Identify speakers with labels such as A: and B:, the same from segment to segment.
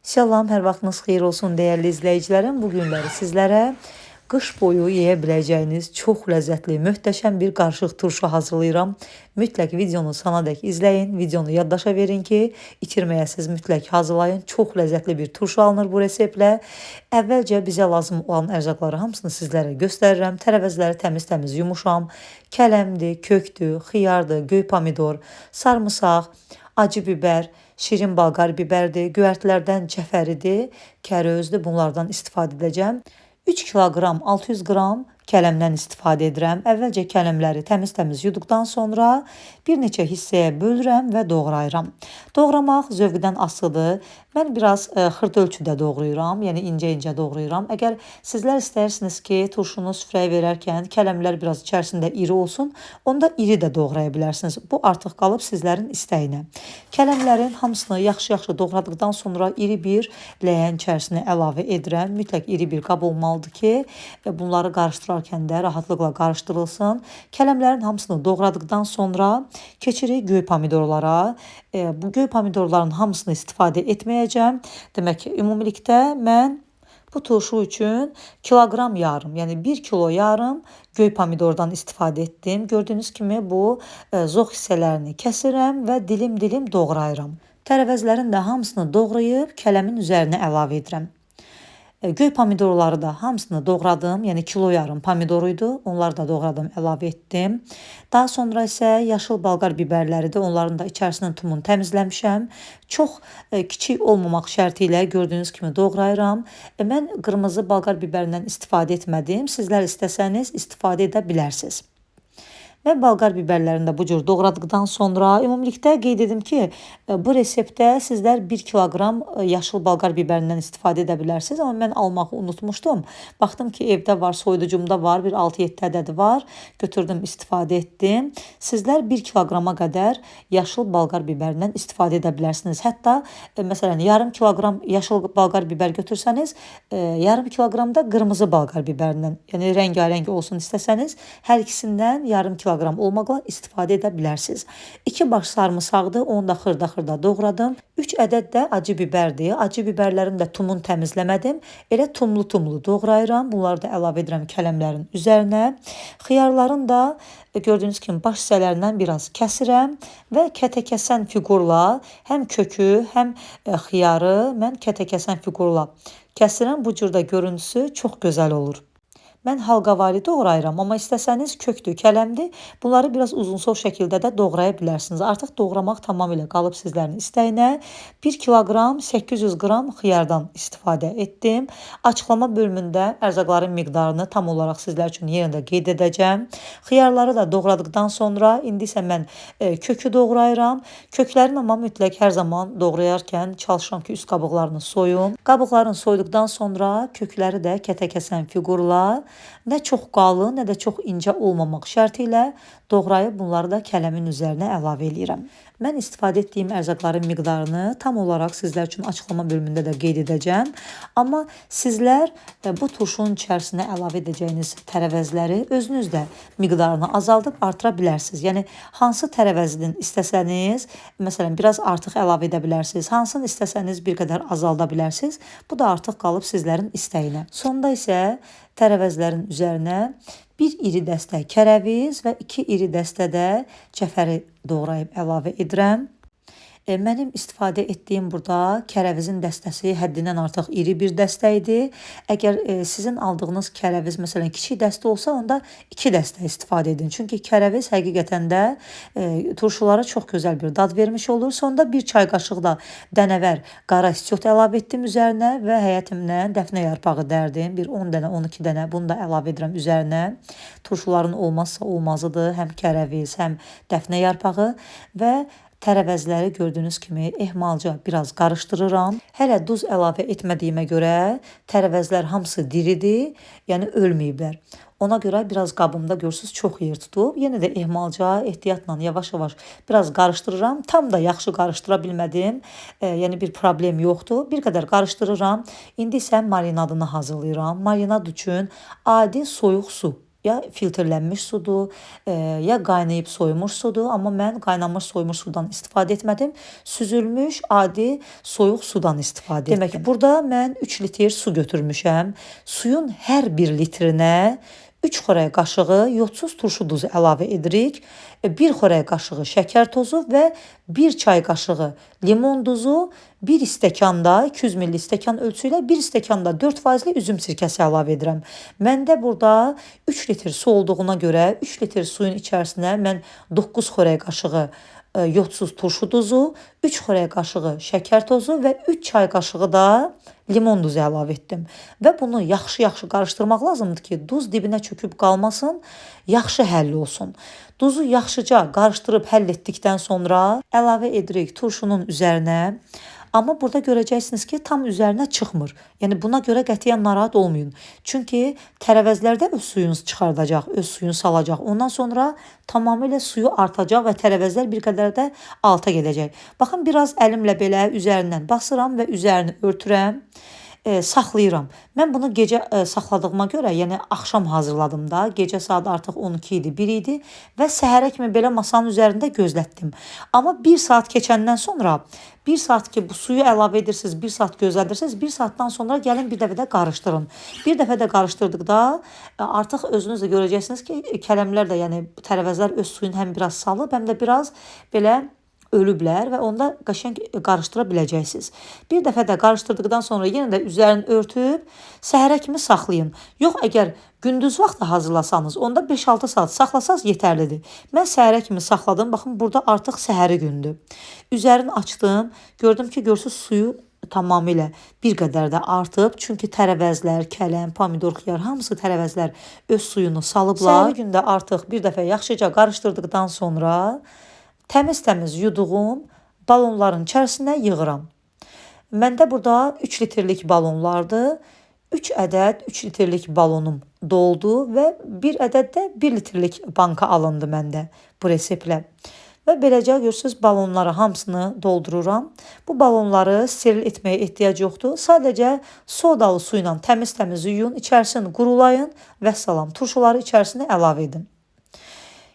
A: Salam, hər vaxtınız xeyir olsun dəyərli izləyicilərim. Bu günləri sizlərə qış boyu yeyə biləcəyiniz çox ləzzətli, möhtəşəm bir qarışıq turşu hazırlayıram. Mütləq videonu sonadək izləyin, videonu yaddaşa verin ki, itirməyəsiniz, mütləq hazırlayın. Çox ləzzətli bir turşu alınır bu reseptlə. Əvvəlcə bizə lazım olan ərzaqları hamısını sizlərə göstərirəm. Tərəvəzləri təmiz-təmiz yumuşam. Kələmdir, kökdür, xiyardır, göy pomidor, sarımsaq, acı biber, şirin balqar bibərdir, göyərtilərdən cəfəridir, kərözdür. Bunlardan istifadə edəcəm. 3 kiloqram 600 qram kələmdən istifadə edirəm. Əvvəlcə kələmləri təmiz-təmiz yuduqdan sonra bir neçə hissəyə bölürəm və doğrayıram. Doğramaq zövqdən asılıdır. Mən biraz xırda ölçüdə doğrayıram, yəni incə-incə doğrayıram. Əgər sizlər istəyirsiniz ki, turşunu süfrəyə verərkən kələmlər biraz içərisində iri olsun, onda iri də doğraya bilərsiniz. Bu artıq qalıb sizlərin istəyinə. Kələmlərin hamısını yaxşı-yaxşı doğradıqdan sonra iri bir ləyən içərisinə əlavə edirəm. Mütləq iri bir qab olmalıdır ki, bunları qarışdırarkən də rahatlıqla qarışdırılsın. Kələmlərin hamısını doğradıqdan sonra keçirik göy pomidorlara. Bu göy pomidorların hamısını istifadə etməyəcəm. Demək ki, ümumilikdə mən bu turşu üçün kiloqram yarım, yəni 1 kilo yarım göy pomidordan istifadə etdim. Gördüyünüz kimi bu zox hissələrini kəsirəm və dilim-dilim doğrayıram. Tərəvəzlərin də hamısını doğrayıb kələmin üzərinə əlavə edirəm. Göy pomidorları da hamısını doğradım, yəni kilo yarım pomidoruydu, onları da doğradım, əlavə etdim. Daha sonra isə yaşıl balqar bibərləridir, onların da içərisinin tumunu təmizləmişəm. Çox kiçik olmamaq şərti ilə gördüyünüz kimi doğrayıram. Mən qırmızı balqar bibərindən istifadə etmədim, sizlər istəsəniz istifadə edə bilərsiniz. Və balqar bibərlərini də bu cür doğradıqdan sonra ümumilikdə qeyd edim ki, bu reseptdə sizlər 1 kiloqram yaşıl balqar bibərindən istifadə edə bilərsiniz. Amma mən almağı unutmuşdum. Baxdım ki, evdə var, soyuducumda var, bir 6-7 ədədi var. Götürdüm, istifadə etdim. Sizlər 1 kiloqrama qədər yaşıl balqar bibərindən istifadə edə bilərsiniz. Hətta məsələn yarım kiloqram yaşıl balqar bibər götürsəniz, yarım kiloqram da qırmızı balqar bibərindən, yəni rəngarəng olsun istəsəniz, hər ikisindən yarım kiloqram olmaqla istifadə edə bilərsiniz. 2 baş sarımsaqdır, onu da xırda-xırda doğradım. 3 ədəd də acı bibərdir. Acı bibərlərin də tumunu təmizləmədim. Elə tumlu-tumlu doğrayıram. Bunları da əlavə edirəm kələmlərin üzərinə. Xiyarların da gördüyünüz kimi baş hissələrindən biraz kəsirəm və kətə-kəsən fiqurla həm kökü, həm xiyarı mən kətə-kəsən fiqurla kəsirəm. Bu cür də görüntüsü çox gözəl olur. Mən halqavari doğrayıram, amma istəsəniz kökdür, kələmdir. Bunları biraz uzunsov şəkildə də doğraya bilərsiniz. Artıq doğramaq tamamilə qalıb sizlərin istəyinə. 1 kiloqram 800 qram xiyardan istifadə etdim. Açıqlama bölümündə ərzaqların miqdarını tam olaraq sizlər üçün yerində qeyd edəcəm. Xiyarları da doğradıqdan sonra indi isə mən kökü doğrayıram. Köklərini amma mütləq hər zaman doğrayarkən çalışıram ki, üst qabıqlarını soyum. Qabıqlarını soyduqdan sonra kökləri də kətə-kəsən fiqurla nə çox qalın, nə də çox incə olmamaq şərti ilə doğrayıb bunları da kələmin üzərinə əlavə edirəm. Mən istifadə etdiyim ərzaqların miqdarını tam olaraq sizlər üçün açıqlama bölümündə də qeyd edəcəm. Amma sizlər bu turşunun içərisinə əlavə edəcəyiniz tərəvəzləri özünüz də miqdarını azaldıb artıra bilərsiniz. Yəni hansı tərəvəzdən istəsəniz, məsələn biraz artıq əlavə edə bilərsiniz. Hansını istəsəniz bir qədər azalda bilərsiniz. Bu da artıq qalıb sizlərin istəyinə. Sonda isə tərəvəzlərin üzərinə bir iri dəstə kərəviz və 2 iri dəstə də cəfəri doğrayıb əlavə edirəm. Mənim istifadə etdiyim burada kərəvizin dəstəsi həddindən artıq iri bir dəstə idi. Əgər sizin aldığınız kərəviz məsələn kiçik dəstə olsa, onda 2 dəstə istifadə edin. Çünki kərəviz həqiqətən də turşulara çox gözəl bir dad vermiş olur. Sonda 1 çay qaşığı da dənəvər qara istiot əlavə etdim üzərinə və həyətimdən dəfnə yarpağı dərdim. Bir 10 dənə, 12 dənə bunu da əlavə edirəm üzərinə. Turşuların olmazsa olmazıdır. Həm kərəviz, həm dəfnə yarpağı və tərəvəzləri gördüyünüz kimi ehmalca biraz qarışdırıram. Hələ duz əlavə etmədiyimə görə tərəvəzlər hamısı diridir, yəni ölməyiblər. Ona görə biraz qabımda görürsünüz çox yer tutub. Yenə də ehmalca, ehtiyatla, yavaş-yavaş biraz qarışdırıram. Tam da yaxşı qarışdıra bilmədim. Yəni bir problem yoxdur. Bir qədər qarışdırıram. İndi isə marinadını hazırlayıram. Marinad üçün adi soyuq su. ya filtrlənmiş sudur, ya qaynayıb soyumuş sudur, amma mən qaynanmış soyumuş sudan istifadə etmədim. Süzülmüş adi soyuq sudan istifadə etdim. Demək ki, burada mən 3 litr su götürmüşəm. Suyun hər bir litrinə 3 xörək qaşığı yodsuz turşu duzu əlavə edirik. 1 xörək qaşığı şəkər tozu və 1 çay qaşığı limon duzu, 1 stəkanda 200 ml stəkan ölçüsü ilə 1 stəkanda 4% üzüm sirkəsi əlavə edirəm. Məndə burada 3 litr su olduğuna görə 3 litr suyun içərisinə mən 9 xörək qaşığı yodsuz turşu duzu, 3 xörək qaşığı şəkər tozu və 3 çay qaşığı da limon duzu əlavə etdim. Və bunu yaxşı-yaxşı qarışdırmaq lazımdır ki, duz dibinə çöküb qalmasın, yaxşı həll olsun. Duzu yaxşıca qarışdırıb həll etdikdən sonra əlavə edirik turşunun üzərinə. Amma burada görəcəksiniz ki, tam üzərinə çıxmır. Yəni buna görə qətiyyən narahat olmayın. Çünki tərəvəzlərdə öz suyunu çıxardacaq, öz suyunu salacaq. Ondan sonra tamamilə suyu artacaq və tərəvəzlər bir qədər də alta gedəcək. Baxın, biraz əlimlə belə üzərindən basıram və üzərini örtürəm. Saxlayıram. Mən bunu gecə saxladığıma görə, yəni axşam hazırladım da, gecə saat artıq 12 idi, 1 idi və səhərə kimi belə masanın üzərində gözlətdim. Amma 1 saat keçəndən sonra, 1 saat ki bu suyu əlavə edirsiniz, 1 saat gözlədirsiniz, 1 saatdan sonra gəlin bir dəfə də qarışdırın. Bir dəfə də qarışdırdıqda artıq özünüz də görəcəksiniz ki, kələmlər də, yəni tərəvəzlər öz suyunu həm biraz salıb, həm də biraz belə ölüblər və onda qəşəng qarışdıra biləcəksiniz. Bir dəfə də qarışdırdıqdan sonra yenə də üzərini örtüb səhərə kimi saxlayın. Yox, əgər gündüz vaxtı hazırlasanız, onda 5-6 saat saxlasanız yetərlidir. Mən səhərə kimi saxladım. Baxın, burada artıq səhəri gündür. Üzərini açdım. Gördüm ki, görürsüz suyu tamamilə bir qədər də artıb. Çünki tərəvəzlər, kələm, pomidor, xiyar hamısı tərəvəzlər öz suyunu salıblar. Səhəri gündə artıq bir dəfə yaxşıca qarışdırdıqdan sonra təmiz-təmiz yuduğum balonların içərisinə yığıram. Məndə burada 3 litrlik balonlardır. 3 ədəd 3 litrlik balonum doldu və 1 ədəd də 1 litrlik banka alındı məndə bu reseptlə. Və beləcə görürsüz, balonları hamısını doldururam. Bu balonları steril etməyə ehtiyac yoxdur. Sadəcə sodalı su ilə təmiz-təmiz yuyun, içərisini qurulayın və salam turşuları içərisinə əlavə edin.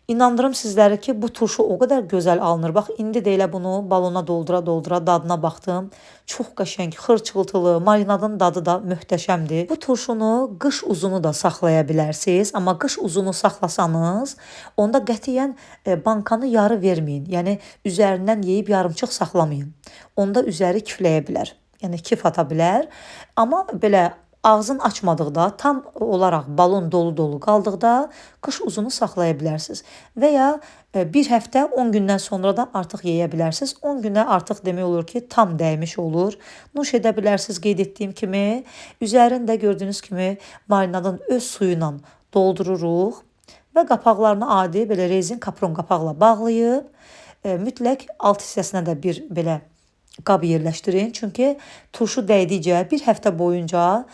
A: İnandırım sizləri ki, bu turşu o qədər gözəl alınır. Bax, indi də elə bunu balona doldura-doldura dadına baxdım. Çox qəşəng, xırçıltılı, marinadın dadı da möhtəşəmdir. Bu turşunu qış uzunu da saxlaya bilərsiniz. Amma qış uzunu saxlasanız, onda qətiyyən bankanı yarı verməyin. Yəni, üzərindən yeyib yarımçıq saxlamayın. Onda üzəri kifləyə bilər. Yəni, kif ata bilər. Amma belə ağzını açmadıqda, tam olaraq balon dolu-dolu qaldıqda qış uzunu saxlaya bilərsiniz. Və ya bir həftə 10 gündən sonra da artıq yeyə bilərsiniz. 10 günə artıq demək olur ki, tam dəymiş olur. Nuş edə bilərsiniz qeyd etdiyim kimi. Üzərində gördüyünüz kimi marinadın öz suyu ilə doldururuq və qapaqlarını adi belə rezin kapron qapaqla bağlayıb mütləq alt hissəsinə də bir belə qab yerləşdirin. Çünki turşu dəydikcə bir həftə boyunca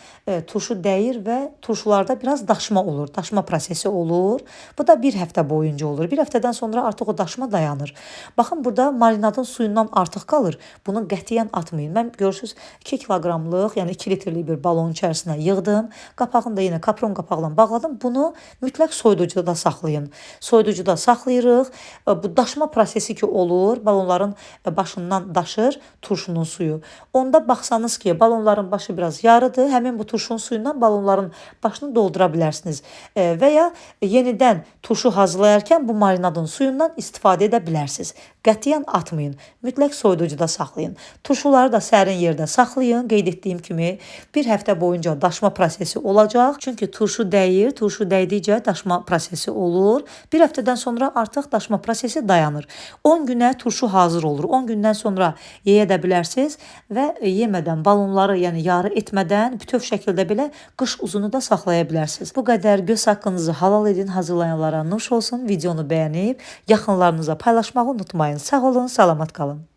A: turşu dəyir və turşularda biraz daşma olur. Daşma prosesi olur. Bu da bir həftə boyunca olur. Bir həftədən sonra artıq o daşma dayanır. Baxın, burada marinadın suyundan artıq qalır. Bunu qətiyyən atmayın. Mən görürsünüz 2 kiloqramlıq, yəni 2 litrlik bir balonun içərisinə yığdım. Qapağını da yenə kapron qapaqla bağladım. Bunu mütləq soyuducuda da saxlayın. Soyuducuda saxlayırıq. Bu daşma prosesi ki olur, balonların başından daşır turşunun suyu. Onda baxsanız ki, balonların başı biraz yarıdır. Həmin bu turşunun suyundan balonların başını doldura bilərsiniz. Və ya yenidən turşu hazırlayarkən bu marinadın suyundan istifadə edə bilərsiniz. Qətiyyən atmayın. Mütləq soyuducuda saxlayın. Turşuları da sərin yerdə saxlayın. Qeyd etdiyim kimi bir həftə boyunca daşma prosesi olacaq. Çünki turşu dəyir. Turşu dəydikcə daşma prosesi olur. Bir həftədən sonra artıq daşma prosesi dayanır. 10 günə turşu hazır olur. 10 gündən sonra yeyə də bilərsiniz və yemədən, balonları yəni yarı etmədən bütöv şəkildə belə qış uzunu da saxlaya bilərsiniz. Bu qədər göz haqqınızı halal edin. Hazırlayanlara nuş olsun. Videonu bəyənib yaxınlarınıza paylaşmağı unutmayın. Sağ olun, salamat qalın.